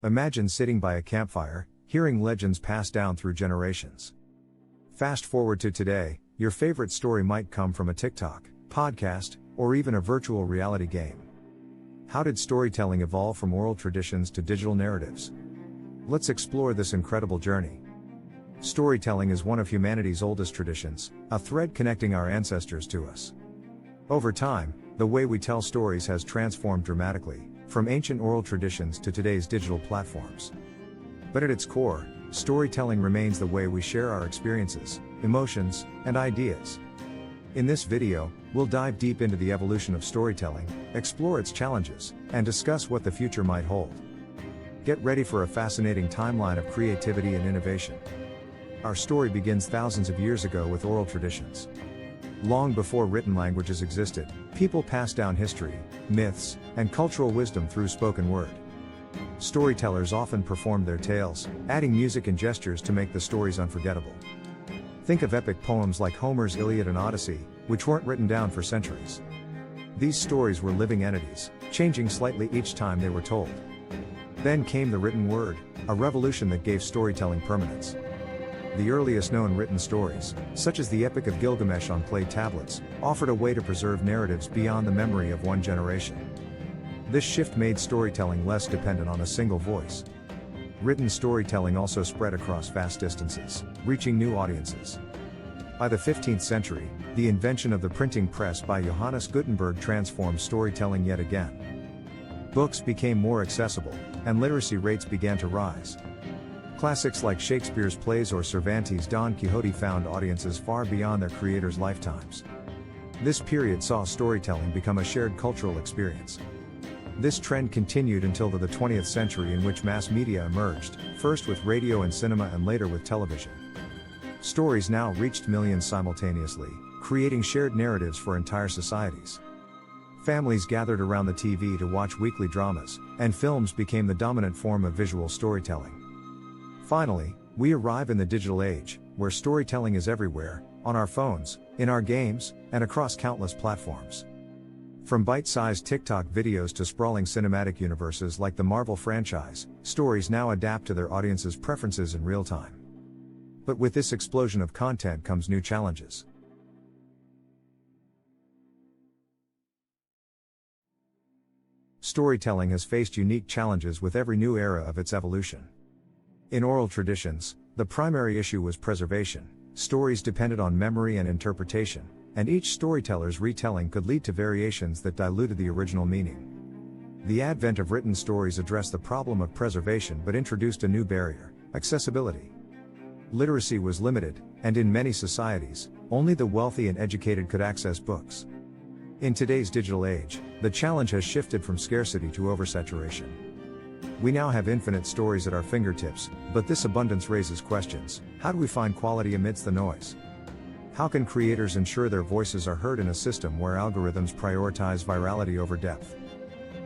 Imagine sitting by a campfire, hearing legends passed down through generations. Fast forward to today, your favorite story might come from a TikTok, podcast, or even a virtual reality game. How did storytelling evolve from oral traditions to digital narratives? Let's explore this incredible journey. Storytelling is one of humanity's oldest traditions, a thread connecting our ancestors to us. Over time, the way we tell stories has transformed dramatically, from ancient oral traditions to today's digital platforms. But at its core, storytelling remains the way we share our experiences, emotions, and ideas. In this video, we'll dive deep into the evolution of storytelling, explore its challenges, and discuss what the future might hold. Get ready for a fascinating timeline of creativity and innovation. Our story begins thousands of years ago with oral traditions. Long before written languages existed, people passed down history, myths, and cultural wisdom through spoken word. Storytellers often performed their tales, adding music and gestures to make the stories unforgettable. Think of epic poems like Homer's Iliad and Odyssey, which weren't written down for centuries. These stories were living entities, changing slightly each time they were told. Then came the written word, a revolution that gave storytelling permanence. The earliest known written stories, such as the Epic of Gilgamesh on clay tablets, offered a way to preserve narratives beyond the memory of one generation. This shift made storytelling less dependent on a single voice. Written storytelling also spread across vast distances, reaching new audiences. By the 15th century, the invention of the printing press by Johannes Gutenberg transformed storytelling yet again. Books became more accessible, and literacy rates began to rise. Classics like Shakespeare's plays or Cervantes' Don Quixote found audiences far beyond their creators' lifetimes. This period saw storytelling become a shared cultural experience. This trend continued until the 20th century, in which mass media emerged, first with radio and cinema and later with television. Stories now reached millions simultaneously, creating shared narratives for entire societies. Families gathered around the TV to watch weekly dramas, and films became the dominant form of visual storytelling. Finally, we arrive in the digital age, where storytelling is everywhere, on our phones, in our games, and across countless platforms. From bite-sized TikTok videos to sprawling cinematic universes like the Marvel franchise, stories now adapt to their audience's preferences in real time. But with this explosion of content comes new challenges. Storytelling has faced unique challenges with every new era of its evolution. In oral traditions, the primary issue was preservation. Stories depended on memory and interpretation, and each storyteller's retelling could lead to variations that diluted the original meaning. The advent of written stories addressed the problem of preservation but introduced a new barrier: accessibility. Literacy was limited, and in many societies, only the wealthy and educated could access books. In today's digital age, the challenge has shifted from scarcity to oversaturation. We now have infinite stories at our fingertips, but this abundance raises questions. How do we find quality amidst the noise? How can creators ensure their voices are heard in a system where algorithms prioritize virality over depth?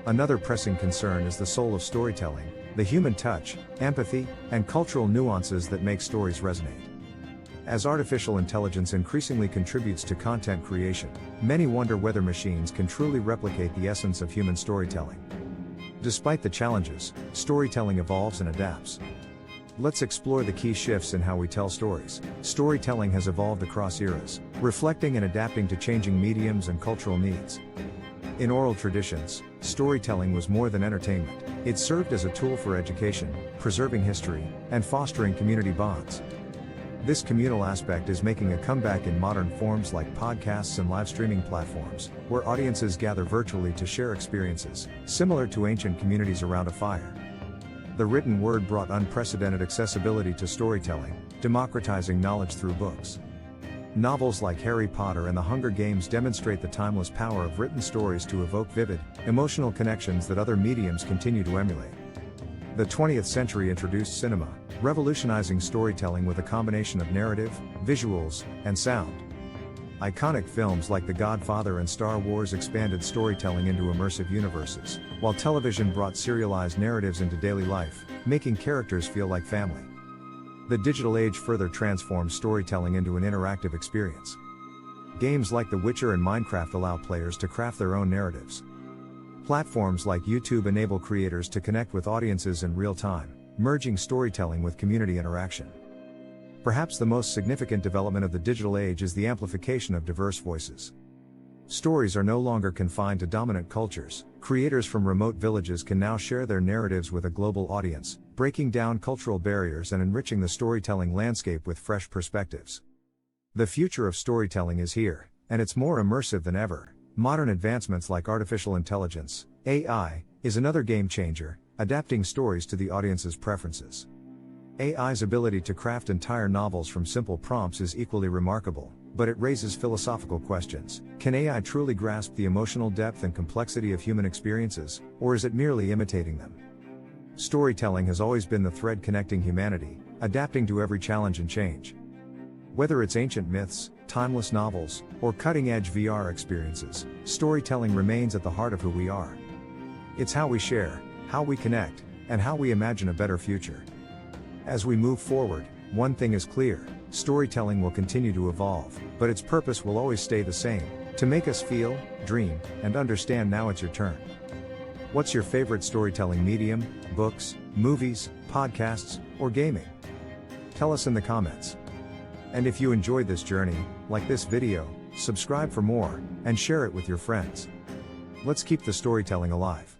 Another pressing concern is the soul of storytelling, the human touch, empathy, and cultural nuances that make stories resonate. As artificial intelligence increasingly contributes to content creation, many wonder whether machines can truly replicate the essence of human storytelling. Despite the challenges, storytelling evolves and adapts. Let's explore the key shifts in how we tell stories. Storytelling has evolved across eras, reflecting and adapting to changing mediums and cultural needs. In oral traditions, storytelling was more than entertainment. It served as a tool for education, preserving history, and fostering community bonds. This communal aspect is making a comeback in modern forms like podcasts and live streaming platforms, where audiences gather virtually to share experiences, similar to ancient communities around a fire. The written word brought unprecedented accessibility to storytelling, democratizing knowledge through books. Novels like Harry Potter and The Hunger Games demonstrate the timeless power of written stories to evoke vivid, emotional connections that other mediums continue to emulate. The 20th century introduced cinema, revolutionizing storytelling with a combination of narrative, visuals, and sound. Iconic films like The Godfather and Star Wars expanded storytelling into immersive universes, while television brought serialized narratives into daily life, making characters feel like family. The digital age further transforms storytelling into an interactive experience. Games like The Witcher and Minecraft allow players to craft their own narratives. Platforms like YouTube enable creators to connect with audiences in real time, merging storytelling with community interaction. Perhaps the most significant development of the digital age is the amplification of diverse voices. Stories are no longer confined to dominant cultures. Creators from remote villages can now share their narratives with a global audience, breaking down cultural barriers and enriching the storytelling landscape with fresh perspectives. The future of storytelling is here, and it's more immersive than ever. Modern advancements like artificial intelligence, AI, is another game changer, adapting stories to the audience's preferences. AI's ability to craft entire novels from simple prompts is equally remarkable, but it raises philosophical questions. Can AI truly grasp the emotional depth and complexity of human experiences, or is it merely imitating them? Storytelling has always been the thread connecting humanity, adapting to every challenge and change. Whether it's ancient myths, timeless novels, or cutting-edge VR experiences, storytelling remains at the heart of who we are. It's how we share, how we connect, and how we imagine a better future. As we move forward, one thing is clear: storytelling will continue to evolve, but its purpose will always stay the same: to make us feel, dream, and understand. Now it's your turn. What's your favorite storytelling medium? Books, movies, podcasts, or gaming? Tell us in the comments. And if you enjoyed this journey, like this video, subscribe for more, and share it with your friends. Let's keep the storytelling alive.